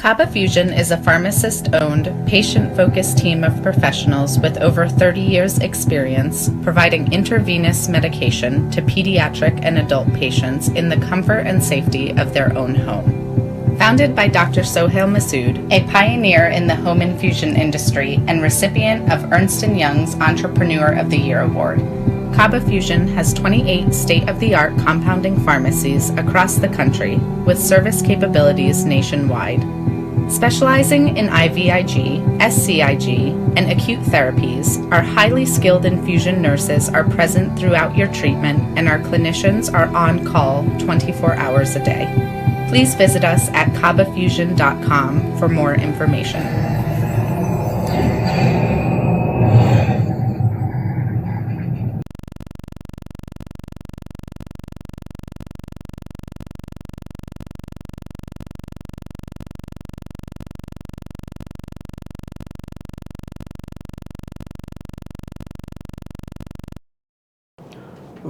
Kaba Fusion is a pharmacist-owned, patient-focused team of professionals with over 30 years' experience providing intravenous medication to pediatric and adult patients in the comfort and safety of their own home. Founded by Dr. Sohail Masood, a pioneer in the home infusion industry and recipient of Ernst & Young's Entrepreneur of the Year Award, Kaba Fusion has 28 state-of-the-art compounding pharmacies across the country with service capabilities nationwide. Specializing in IVIG, SCIG, and acute therapies, our highly skilled infusion nurses are present throughout your treatment and our clinicians are on call 24 hours a day. Please visit us at kabafusion.com for more information.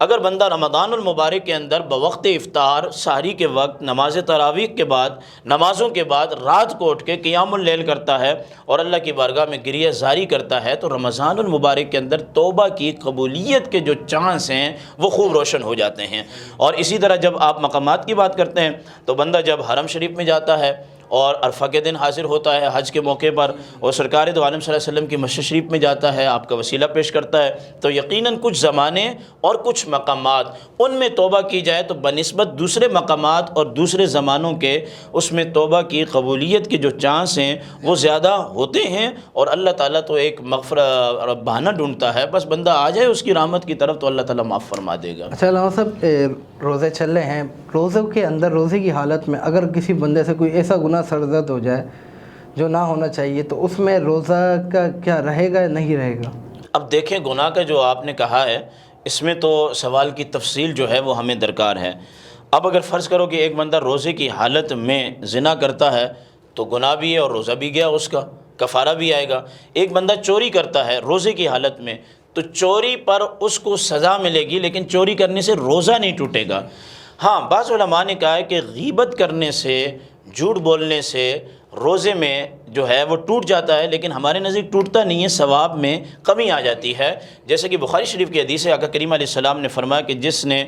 اگر بندہ رمضان المبارک کے اندر بوقت افطار سحری کے وقت نماز تراویح کے بعد نمازوں کے بعد رات کو اٹھ کے قیام اللیل کرتا ہے اور اللہ کی بارگاہ میں گریہ زاری کرتا ہے تو رمضان المبارک کے اندر توبہ کی قبولیت کے جو چانس ہیں وہ خوب روشن ہو جاتے ہیں۔ اور اسی طرح جب آپ مقامات کی بات کرتے ہیں تو بندہ جب حرم شریف میں جاتا ہے اور عرفہ کے دن حاضر ہوتا ہے حج کے موقع پر، اور سرکار دو عالم صلی اللہ علیہ وسلم کی مسجد شریف میں جاتا ہے، آپ کا وسیلہ پیش کرتا ہے، تو یقیناً کچھ زمانے اور کچھ مقامات ان میں توبہ کی جائے تو بنسبت دوسرے مقامات اور دوسرے زمانوں کے اس میں توبہ کی قبولیت کے جو چانس ہیں وہ زیادہ ہوتے ہیں، اور اللہ تعالیٰ تو ایک مغفرہ بہانہ ڈھونڈتا ہے، بس بندہ آ جائے اس کی رحمت کی طرف تو اللہ تعالیٰ معاف فرما دے گا۔ اچھا علامہ صاحب، روزے چل رہے ہیں، روزوں کے اندر روزے کی حالت میں اگر کسی بندے سے کوئی ایسا گناہ سرزد ہو جائے جو نہ ہونا چاہیے تو اس میں روزہ کا کیا رہے گا یا نہیں رہے گا؟ اب دیکھیں، گناہ کا جو آپ نے کہا ہے اس میں تو سوال کی تفصیل جو ہے وہ ہمیں درکار ہے۔ اب اگر فرض کرو کہ ایک بندہ روزے کی حالت میں زنا کرتا ہے تو گناہ بھی ہے اور روزہ بھی گیا، اس کا کفارہ بھی آئے گا۔ ایک بندہ چوری کرتا ہے روزے کی حالت میں تو چوری پر اس کو سزا ملے گی، لیکن چوری کرنے سے روزہ نہیں ٹوٹے گا۔ ہاں، بعض علماء نے کہا ہے کہ غیبت کرنے سے، جھوٹ بولنے سے روزے میں جو ہے وہ ٹوٹ جاتا ہے، لیکن ہمارے نزدیک ٹوٹتا نہیں ہے، ثواب میں کمی آ جاتی ہے۔ جیسے کہ بخاری شریف کی حدیث ہے، آقا کریم علیہ السلام نے فرمایا کہ جس نے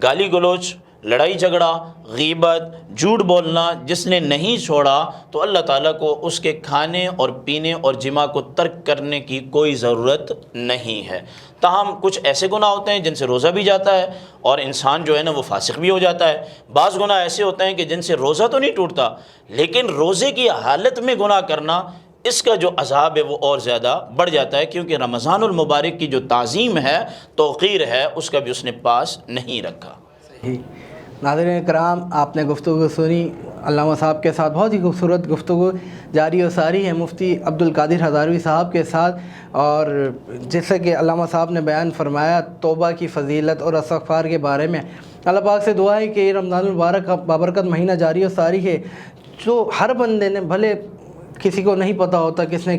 گالی گلوچ، لڑائی جھگڑا، غیبت، جھوٹ بولنا جس نے نہیں چھوڑا تو اللہ تعالیٰ کو اس کے کھانے اور پینے اور جماع کو ترک کرنے کی کوئی ضرورت نہیں ہے۔ تاہم کچھ ایسے گناہ ہوتے ہیں جن سے روزہ بھی جاتا ہے اور انسان جو ہے نا وہ فاسق بھی ہو جاتا ہے۔ بعض گناہ ایسے ہوتے ہیں کہ جن سے روزہ تو نہیں ٹوٹتا، لیکن روزے کی حالت میں گناہ کرنا، اس کا جو عذاب ہے وہ اور زیادہ بڑھ جاتا ہے، کیونکہ رمضان المبارک کی جو تعظیم ہے، توقیر ہے، اس کا بھی اس نے پاس نہیں رکھا۔ صحیح۔ ناظرین کرام، آپ نے گفتگو سنی علامہ صاحب کے ساتھ، بہت ہی خوبصورت گفتگو جاری و ساری ہے مفتی عبد القادر ہزاروی صاحب کے ساتھ، اور جیسے کہ علامہ صاحب نے بیان فرمایا توبہ کی فضیلت اور استغفار کے بارے میں، اللہ پاک سے دعا ہے کہ یہ رمضان المبارک کا بابرکت مہینہ جاری و ساری ہے، جو ہر بندے نے، بھلے کسی کو نہیں پتہ ہوتا کس نے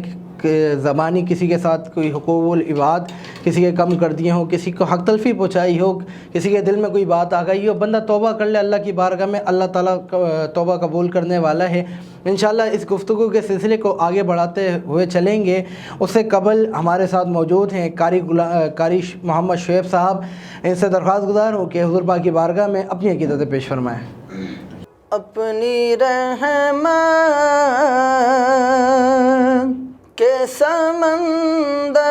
زبانی کسی کے ساتھ کوئی حقوق العباد کسی کے کم کر دیے ہوں، کسی کو حق تلفی پہنچائی ہو، کسی کے دل میں کوئی بات آ گئی ہو، بندہ توبہ کر لے اللہ کی بارگاہ میں، اللہ تعالیٰ توبہ قبول کرنے والا ہے۔ انشاءاللہ اس گفتگو کے سلسلے کو آگے بڑھاتے ہوئے چلیں گے۔ اس سے قبل ہمارے ساتھ موجود ہیں قاری محمد شعیب صاحب، ان سے درخواست گزار ہوں کہ حضور پاک کی بارگاہ میں اپنی عقیدت پیش فرمائیں۔ اپنی رحمت کے سمندر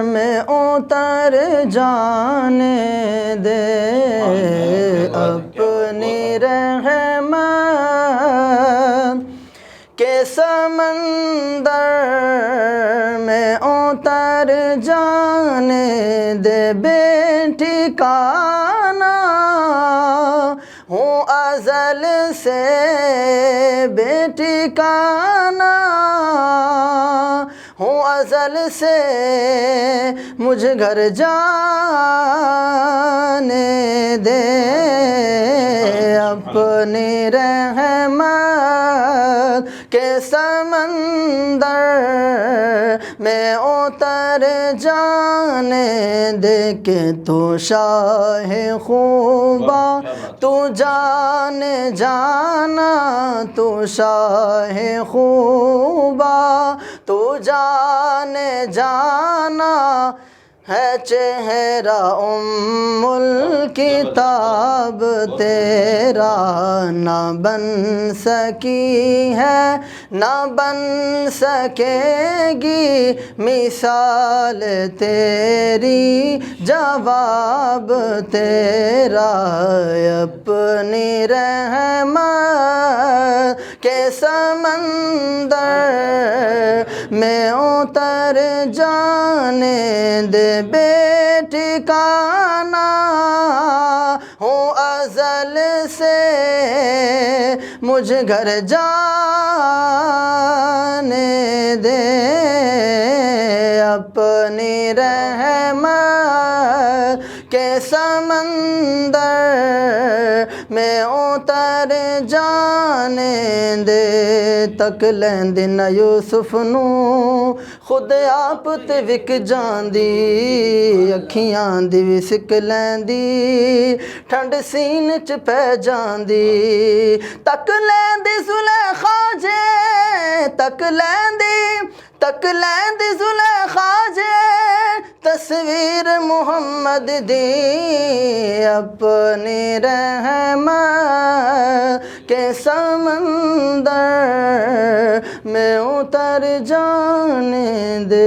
میں اتر جانے دے، اپنی رحمت کے سمندر میں اتر جانے دے، بے ٹھکانہ ہوں ازل سے بے ٹھکانہ ہوں ازل سے، مجھ گھر جانے دے، اپنی رحمت کے سمندر میں اتر جانے دے، کہ تو شاہ خوبا تو جان جانا، تو شاہ خوبا تو جان جانا، ہے چہرہ الکتاب تیرا، نہ بن سکی ہے نہ بن سکے گی مثال تیری، جواب تیرا، اپنی رحمت کے سمندر میں اتر جانے دے، بے ٹھکانہ ہوں ازل سے، مجھ گھر جانے دے، اپنی رحمت کے سمندر میں اتر جانے دے، تک لیندے نہ یوسف نو خود آپ تے وک جاندی اکھیاں دی وی سک لیندی ٹھنڈ سین چ پہ جاندی تک لیندی زلیخا جے تک لیندی زلیخا جے تصویر محمد دی اپنی رحمت کے سمندر میں اتر جانے دے۔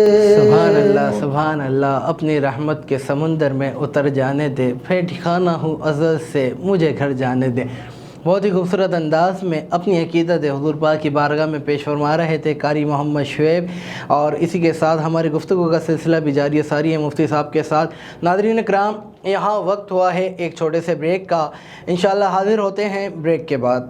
سبحان اللہ، اپنی رحمت کے سمندر میں اتر جانے دے، پھر ٹھکانہ ہوں ازل سے مجھے گھر جانے دے۔ بہت ہی خوبصورت انداز میں اپنی عقیدت حضور پاک کی بارگاہ میں پیش فرما رہے تھے قاری محمد شعیب، اور اسی کے ساتھ ہماری گفتگو کا سلسلہ بھی جاری ساری ہے مفتی صاحب کے ساتھ۔ ناظرین کرام، یہاں وقت ہوا ہے ایک چھوٹے سے بریک کا، انشاءاللہ حاضر ہوتے ہیں بریک کے بعد۔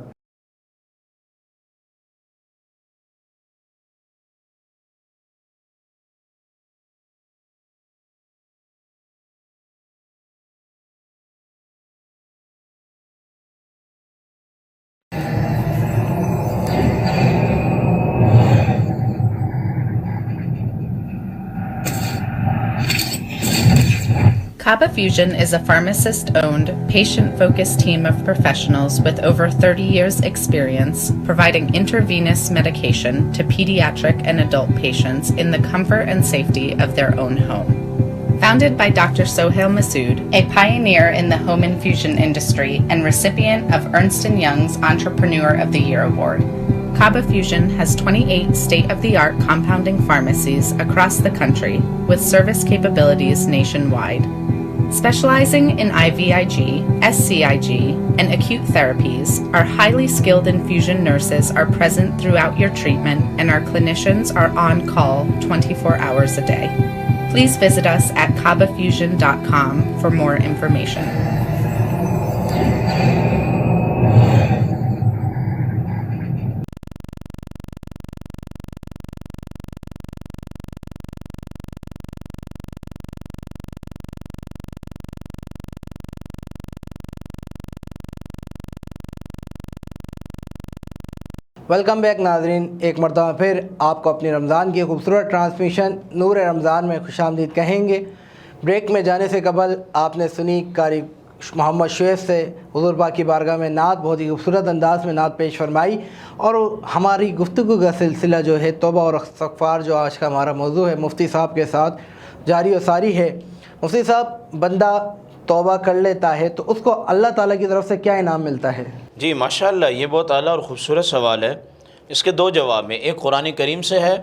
Kaba Fusion is a pharmacist-owned, patient-focused team of professionals with over 30 years' experience providing intravenous medication to pediatric and adult patients in the comfort and safety of their own home. Founded by Dr. Sohail Masood, a pioneer in the home infusion industry and recipient of Ernst & Young's Entrepreneur of the Year Award, Kaba Fusion has 28 state-of-the-art compounding pharmacies across the country with service capabilities nationwide. Specializing in IVIG, SCIG, and acute therapies, our highly skilled infusion nurses are present throughout your treatment, and our clinicians are on call 24 hours a day. Please visit us at kabafusion.com for more information. Welcome back ناظرین، ایک مرتبہ پھر آپ کو اپنی رمضان کی خوبصورت transmission نور رمضان میں خوش آمدید کہیں گے۔ بریک میں جانے سے قبل آپ نے سنی قاری محمد شعیب سے حضور پاک کی بارگاہ میں نعت، بہت ہی خوبصورت انداز میں نعت پیش فرمائی، اور ہماری گفتگو کا سلسلہ جو ہے توبہ اور استغفار، جو آج کا ہمارا موضوع ہے، مفتی صاحب کے ساتھ جاری و ساری ہے۔ مفتی صاحب، بندہ توبہ کر لیتا ہے تو اس کو اللہ تعالیٰ کی طرف سے کیا انعام ملتا ہے؟ جی ماشاءاللہ، یہ بہت اعلیٰ اور خوبصورت سوال ہے۔ اس کے دو جواب ہیں، ایک قرآن کریم سے ہے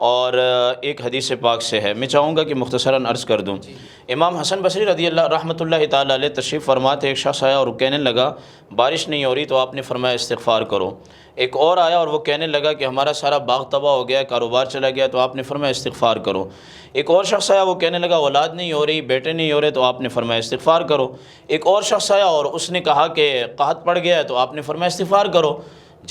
اور ایک حدیث پاک سے ہے۔ میں چاہوں گا کہ مختصراً عرض کر دوں۔ امام حسن بصری رضی اللہ رحمۃ اللہ تعالیٰ علیہ تشریف فرما تھے۔ ایک شخص آیا اور وہ کہنے لگا بارش نہیں ہو رہی، تو آپ نے فرمایا استغفار کرو۔ ایک اور آیا اور وہ کہنے لگا کہ ہمارا سارا باغ تباہ ہو گیا، کاروبار چلا گیا، تو آپ نے فرمایا استغفار کرو۔ ایک اور شخص آیا، وہ کہنے لگا اولاد نہیں ہو رہی، بیٹے نہیں ہو رہے، تو آپ نے فرمایا استغفار کرو۔ ایک اور شخص آیا اور اس نے کہا کہ قحط پڑ گیا ہے، تو آپ نے فرمایا استغفار کرو۔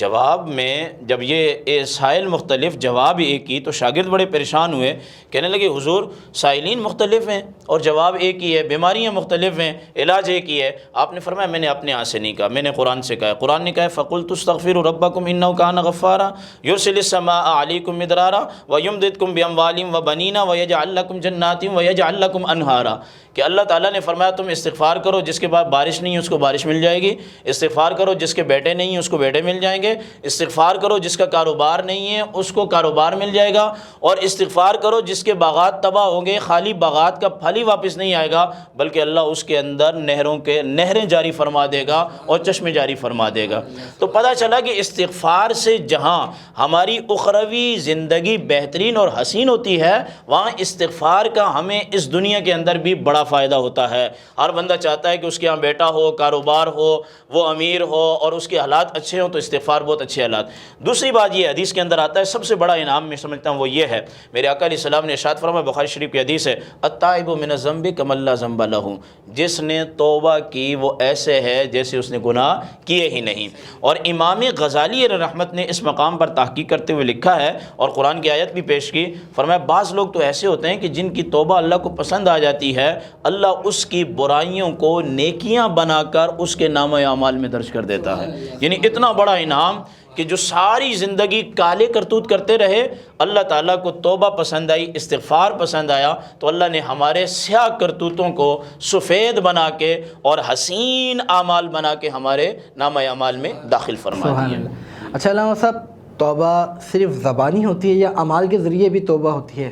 جواب میں جب یہ سائل مختلف، جواب ایک ہی، تو شاگرد بڑے پریشان ہوئے، کہنے لگے حضور سائلین مختلف ہیں اور جواب ایک ہی ہے، بیماریاں مختلف ہیں، علاج ایک ہی ہے۔ آپ نے فرمایا میں نے اپنے ہاتھ سے نہیں کہا، میں نے قرآن سے کہا۔ قرآن نے کہا فَقُلْتُ اسْتَغْفِرُوا رَبَّكُمْ إِنَّهُ كَانَ غَفَّارًا يُرْسِلِ السَّمَاءَ عَلَيْكُمْ مِدْرَارًا وَيُمْدِدْكُمْ بِأَمْوَالٍ وَبَنِينَ وَيَجْعَلْ لَكُمْ جَنَّاتٍ وَيَجْعَلْ لَكُمْ أَنْهَارًا، کہ اللہ تعالیٰ نے فرمایا تم استغفار کرو، جس کے بعد بارش نہیں ہے اس کو بارش مل جائے گی، استغفار کرو جس کے بیٹے نہیں ہیں اس کو بیٹے مل جائیں گے، استغفار کرو جس کا کاروبار نہیں ہے اس کو کاروبار مل جائے گا، اور استغفار کرو جس کے باغات تباہ ہوں گے، خالی باغات کا پھل ہی واپس نہیں آئے گا، بلکہ اللہ اس کے اندر نہریں جاری فرما دے گا اور چشمے جاری فرما دے گا۔ تو پتہ چلا کہ استغفار سے جہاں ہماری اخروی زندگی بہترین اور حسین ہوتی ہے، وہاں استغفار کا ہمیں اس دنیا کے اندر بھی بڑا فائدہ ہوتا ہے۔ ہر بندہ چاہتا ہے کہ اس کے ہاں بیٹا ہو، کاروبار ہو، وہ امیر ہو اور اس کے حالات اچھے ہوں، تو استغفار بہت اچھے حالات۔ دوسری بات یہ حدیث کے اندر آتا ہے، سب سے بڑا انعام میں سمجھتا ہوں وہ یہ ہے، میرے آقا علیہ السلام نے ارشاد فرمایا، بخاری شریف کی حدیث ہے، التائب من الذنب کمن لا ذنب لہ، جس نے توبہ کی وہ ایسے ہے جیسے اس نے گناہ کیے ہی نہیں۔ اور امام غزالی علیہ رحمت نے اس مقام پر تحقیق کرتے ہوئے لکھا ہے اور قرآن کی آیت بھی پیش کی، فرمایا بعض لوگ تو ایسے ہوتے ہیں کہ جن کی توبہ اللہ کو پسند آ جاتی ہے، اللہ اس کی برائیوں کو نیکیاں بنا کر اس کے نامہ اعمال میں درج کر دیتا ہے۔ یعنی اتنا بڑا انعام کہ جو ساری زندگی کالے کرتوت کرتے رہے، اللہ تعالیٰ کو توبہ پسند آئی، استغفار پسند آیا، تو اللہ نے ہمارے سیاہ کرتوتوں کو سفید بنا کے اور حسین اعمال بنا کے ہمارے نامہ اعمال میں داخل فرما سبحان دیا۔ اللہ۔ اچھا علامہ صاحب، توبہ صرف زبانی ہوتی ہے یا اعمال کے ذریعے بھی توبہ ہوتی ہے؟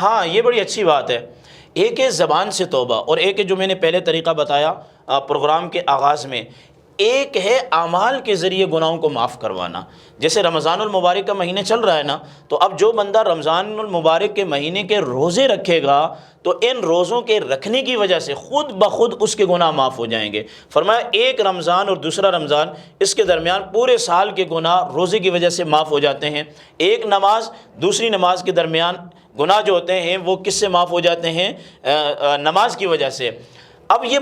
ہاں، یہ بڑی اچھی بات ہے۔ ایک ہے زبان سے توبہ، اور ایک ہے جو میں نے پہلے طریقہ بتایا پروگرام کے آغاز میں، ایک ہے اعمال کے ذریعے گناہوں کو معاف کروانا۔ جیسے رمضان المبارک کا مہینے چل رہا ہے نا، تو اب جو بندہ رمضان المبارک کے مہینے کے روزے رکھے گا تو ان روزوں کے رکھنے کی وجہ سے خود بخود اس کے گناہ معاف ہو جائیں گے۔ فرمایا ایک رمضان اور دوسرا رمضان، اس کے درمیان پورے سال کے گناہ روزے کی وجہ سے معاف ہو جاتے ہیں۔ ایک نماز دوسری نماز کے درمیان گناہ جو ہوتے ہیں وہ کس سے معاف ہو جاتے ہیں؟ نماز کی وجہ سے۔ اب یہ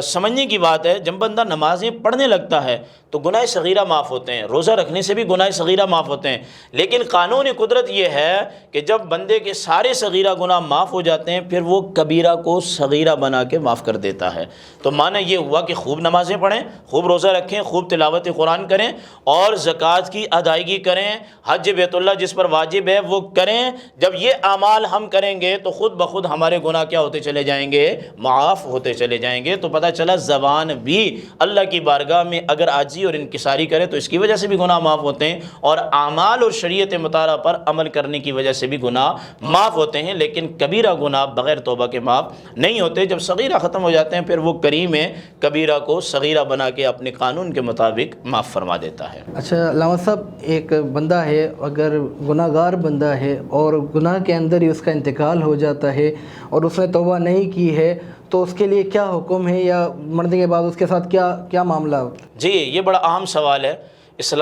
سمجھنے کی بات ہے، جب بندہ نمازیں پڑھنے لگتا ہے تو گناہ صغیرہ معاف ہوتے ہیں، روزہ رکھنے سے بھی گناہ صغیرہ معاف ہوتے ہیں، لیکن قانون قدرت یہ ہے کہ جب بندے کے سارے صغیرہ گناہ معاف ہو جاتے ہیں پھر وہ کبیرہ کو صغیرہ بنا کے معاف کر دیتا ہے۔ تو معنی یہ ہوا کہ خوب نمازیں پڑھیں، خوب روزہ رکھیں، خوب تلاوت قرآن کریں، اور زکوٰۃ کی ادائیگی کریں، حج بیت اللہ جس پر واجب ہے وہ کریں۔ جب یہ اعمال ہم کریں گے تو خود بخود ہمارے گناہ کیا ہوتے چلے جائیں گے؟ معاف ہوتے چلے جائیں گے۔ تو پتہ چلا زبان بھی اللہ کی بارگاہ میں اگر عاجزی اور انکساری کرے تو اس کی وجہ سے بھی گناہ معاف ہوتے ہیں، اور اعمال اور شریعت مطالعہ پر عمل کرنے کی وجہ سے بھی گناہ معاف ہوتے ہیں، لیکن کبیرہ گناہ بغیر توبہ کے معاف نہیں ہوتے۔ جب صغیرہ ختم ہو جاتے ہیں پھر وہ کریم ہے، کبیرہ کو صغیرہ بنا کے اپنے قانون کے مطابق معاف فرما دیتا ہے۔ اچھا علامہ صاحب، ایک بندہ ہے اگر گناہ گار بندہ ہے اور گناہ کے اندر ہی اس کا انتقال ہو جاتا ہے اور اس نے توبہ نہیں کی ہے تو اس کے لیے کیا حکم ہے، یا مرنے کے بعد اس کے ساتھ کیا معاملہ ہوتا ہے؟ جی، یہ بڑا اہم سوال ہے۔ اس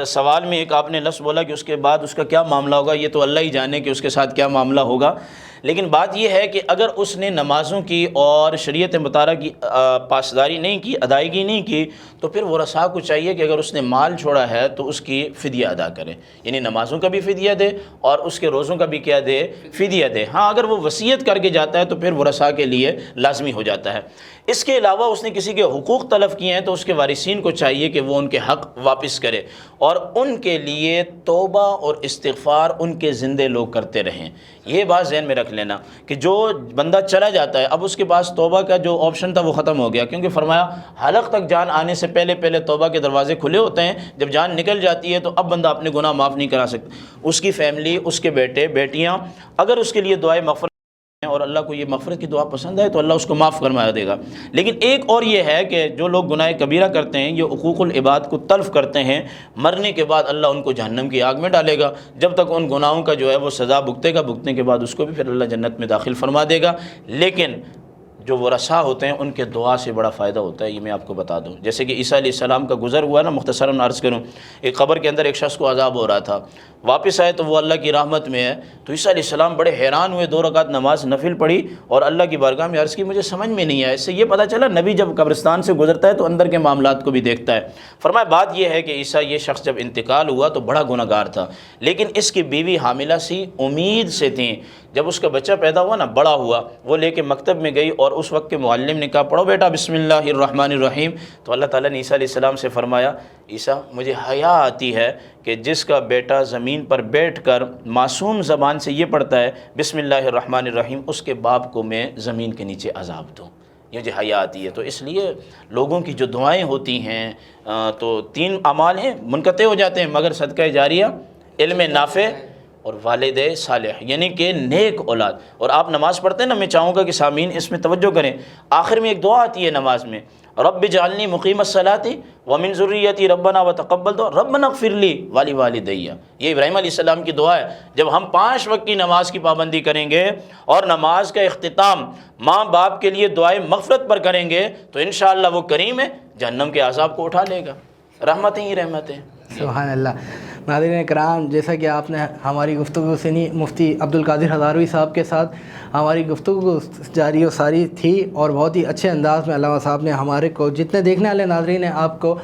سوال میں ایک آپ نے لفظ بولا کہ اس کے بعد اس کا کیا معاملہ ہوگا، یہ تو اللہ ہی جانے کہ اس کے ساتھ کیا معاملہ ہوگا، لیکن بات یہ ہے کہ اگر اس نے نمازوں کی اور شریعت مطالعہ کی پاسداری نہیں کی، ادائیگی نہیں کی، تو پھر ورثاء کو چاہیے کہ اگر اس نے مال چھوڑا ہے تو اس کی فدیہ ادا کرے، یعنی نمازوں کا بھی فدیہ دے اور اس کے روزوں کا بھی کیا دے؟ فدیہ دے۔ ہاں، اگر وہ وصیت کر کے جاتا ہے تو پھر ورثاء کے لیے لازمی ہو جاتا ہے۔ اس کے علاوہ اس نے کسی کے حقوق تلف کیے ہیں تو اس کے وارثین کو چاہیے کہ وہ ان کے حق واپس کرے، اور ان کے لیے توبہ اور استغفار ان کے زندے لوگ کرتے رہیں۔ یہ بات ذہن میں رکھ لینا کہ جو بندہ چلا جاتا ہے اب اس کے پاس توبہ کا جو آپشن تھا وہ ختم ہو گیا، کیونکہ فرمایا حلق تک جان آنے سے پہلے توبہ کے دروازے کھلے ہوتے ہیں۔ جب جان نکل جاتی ہے تو اب بندہ اپنے گناہ معاف نہیں کرا سکتا۔ اس کی فیملی، اس کے بیٹے بیٹیاں اگر اس کے لیے دعائے مغفرت اور اللہ کو یہ مغفرت کی دعا پسند ہے تو اللہ اس کو معاف فرما دے گا۔ لیکن ایک اور یہ ہے کہ جو لوگ گناہ کبیرہ کرتے ہیں، یہ حقوق العباد کو تلف کرتے ہیں، مرنے کے بعد اللہ ان کو جہنم کی آگ میں ڈالے گا۔ جب تک ان گناہوں کا جو ہے وہ سزا بھگتے گا، بھگتنے کے بعد اس کو بھی پھر اللہ جنت میں داخل فرما دے گا۔ لیکن جو ورثاء ہوتے ہیں ان کے دعا سے بڑا فائدہ ہوتا ہے، یہ میں آپ کو بتا دوں۔ جیسے کہ عیسیٰ علیہ السلام کا گزر ہوا نا، مختصراً عرض کروں، ایک قبر کے اندر ایک شخص کو عذاب ہو رہا تھا، واپس آئے تو وہ اللہ کی رحمت میں ہے، تو عیسیٰ علیہ السلام بڑے حیران ہوئے، 2 رکعت نماز نفل پڑھی اور اللہ کی بارگاہ میں عرض کی مجھے سمجھ میں نہیں آیا۔ اس سے یہ پتہ چلا نبی جب قبرستان سے گزرتا ہے تو اندر کے معاملات کو بھی دیکھتا ہے۔ فرمایا بات یہ ہے کہ عیسیٰ یہ شخص جب انتقال ہوا تو بڑا گناہ گار تھا، لیکن اس کی بیوی حاملہ سی، امید سے تھیں۔ جب اس کا بچہ پیدا ہوا نا، بڑا ہوا، وہ لے کے مکتب میں گئی اور اس وقت کے معلم نے کہا پڑھو بیٹا بسم اللہ الرحمن الرحیم، تو اللہ تعالیٰ نے عیسیٰ علیہ السلام سے فرمایا عیسیٰ مجھے حیا آتی ہے کہ جس کا بیٹا زمین پر بیٹھ کر معصوم زبان سے یہ پڑھتا ہے بسم اللہ الرحمن الرحیم، اس کے باپ کو میں زمین کے نیچے عذاب دوں، یہ مجھے حیا آتی ہے۔ تو اس لیے لوگوں کی جو دعائیں ہوتی ہیں تو 3 اعمال ہیں منقطع ہو جاتے ہیں، مگر صدقہ جاریہ، علم نافع اور والد صالح، یعنی کہ نیک اولاد۔ اور آپ نماز پڑھتے ہیں نا، میں چاہوں گا کہ سامعین اس میں توجہ کریں، آخر میں ایک دعا آتی ہے نماز میں، رب اجعلنی مقیم الصلاۃ ومن ذریتی ربنا وتقبل دعا ربنا اغفر لی ولوالدی۔ یہ ابراہیم علیہ السلام کی دعا ہے۔ جب ہم 5 وقت کی نماز کی پابندی کریں گے اور نماز کا اختتام ماں باپ کے لیے دعائے مغفرت پر کریں گے تو انشاءاللہ وہ کریم ہے، جہنم کے عذاب کو اٹھا لے گا۔ رحمتیں ہی رحمتیں۔ سبحان اللہ۔ ناظرین کرام، جیسا کہ آپ نے ہماری گفتگو سنی، مفتی عبدالقادر ہزاروی صاحب کے ساتھ ہماری گفتگو جاری و ساری تھی، اور بہت ہی اچھے انداز میں علامہ صاحب نے ہمارے کو، جتنے دیکھنے والے ناظرین ہیں، آپ کو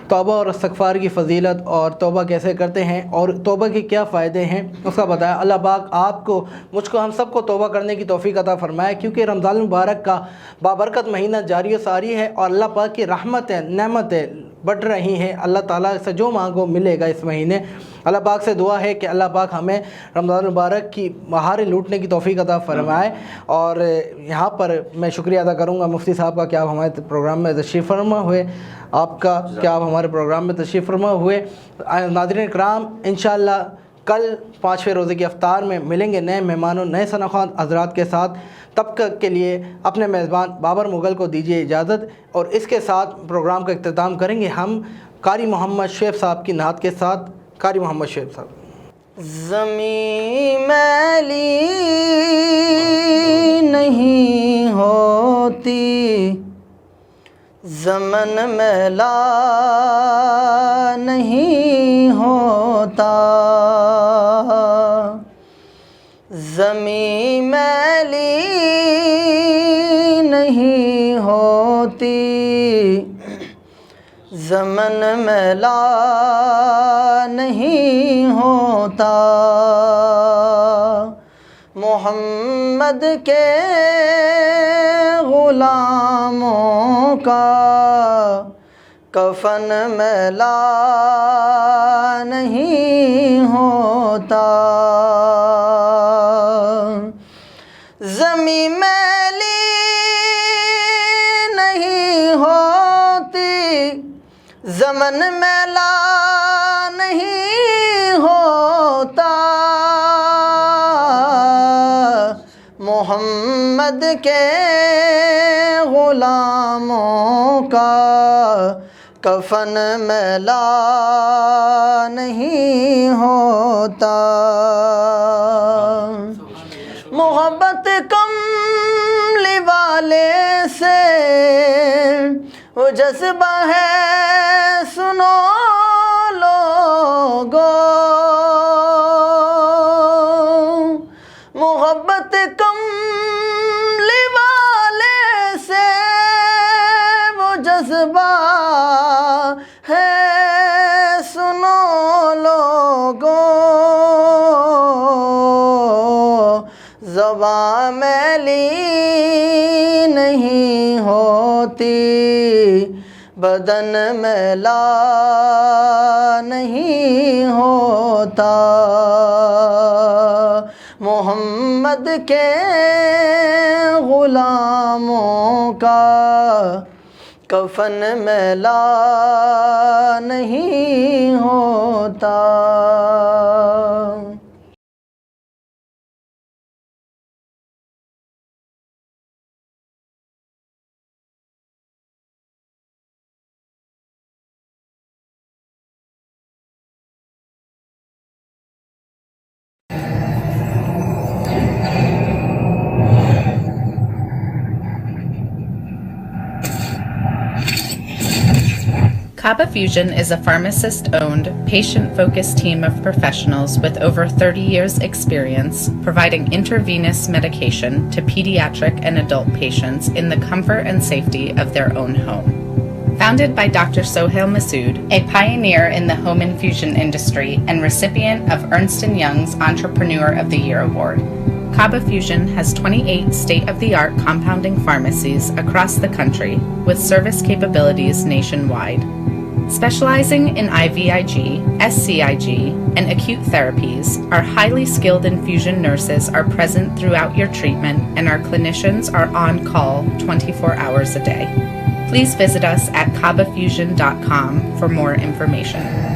توبہ اور استغفار کی فضیلت اور توبہ کیسے کرتے ہیں اور توبہ کے کیا فائدے ہیں اس کا بتایا۔ اللہ پاک آپ کو، مجھ کو، ہم سب کو توبہ کرنے کی توفیق عطا فرمائے، کیونکہ رمضان المبارک کا بابرکت مہینہ جاری و ساری ہے اور اللہ پاک کی رحمت ہے، نعمت ہے، بڑھ رہی ہیں. اللہ تعالیٰ سے جو مانگو ملے گا اس مہینے. اللہ پاک سے دعا ہے کہ اللہ پاک ہمیں رمضان مبارک کی بہاریں لوٹنے کی توفیق عطا فرمائے. اور یہاں پر میں شکریہ ادا کروں گا مفتی صاحب کا کہ آپ ہمارے پروگرام میں تشریف فرما ہوئے, آپ کا کہ آپ ہمارے پروگرام میں تشریف فرما ہوئے. ناظرین کرام, انشاءاللہ کل 5ویں روزے کی افطار میں ملیں گے نئے مہمانوں, نئے ثناخوان حضرات کے ساتھ. تب تک کے لیے اپنے میزبان بابر مغل کو دیجیے اجازت, اور اس کے ساتھ پروگرام کا اختتام کریں گے ہم قاری محمد شعیب صاحب کی نعت کے ساتھ. قاری محمد شعیب صاحب. زمین میلی نہیں ہوتی, زمن میلا نہیں ہوتا, زمین میلی نہیں ہوتی, زمن میلا نہیں ہوتا. محمد کے غلاموں کا کفن میلا نہیں ہوتا. زمین میلی نہیں ہوتی, زمن میلا نہیں ہوتا. محمد کے غلاموں کا کفن میلا نہیں ہوتا. محبت کملی والے سے وہ جذبہ ہے سنو لوگو, محبت کملی والے سے وہ جذبہ ہے سنو لوگو. زباں میلی نہیں ہوتی, بدن میلا نہیں ہوتا. محمد کے غلاموں کا کفن میلا نہیں ہوتا. Kaba Fusion is a pharmacist-owned, patient-focused team of professionals with over 30 years' experience providing intravenous medication to pediatric and adult patients in the comfort and safety of their own home. Founded by Dr. Sohail Masood, a pioneer in the home infusion industry and recipient of Ernst & Young's Entrepreneur of the Year Award, Kaba Fusion has 28 state-of-the-art compounding pharmacies across the country with service capabilities nationwide. Specializing in IVIG, SCIG, and acute therapies, our highly skilled infusion nurses are present throughout your treatment, and our clinicians are on call 24 hours a day. Please visit us at kabafusion.com for more information.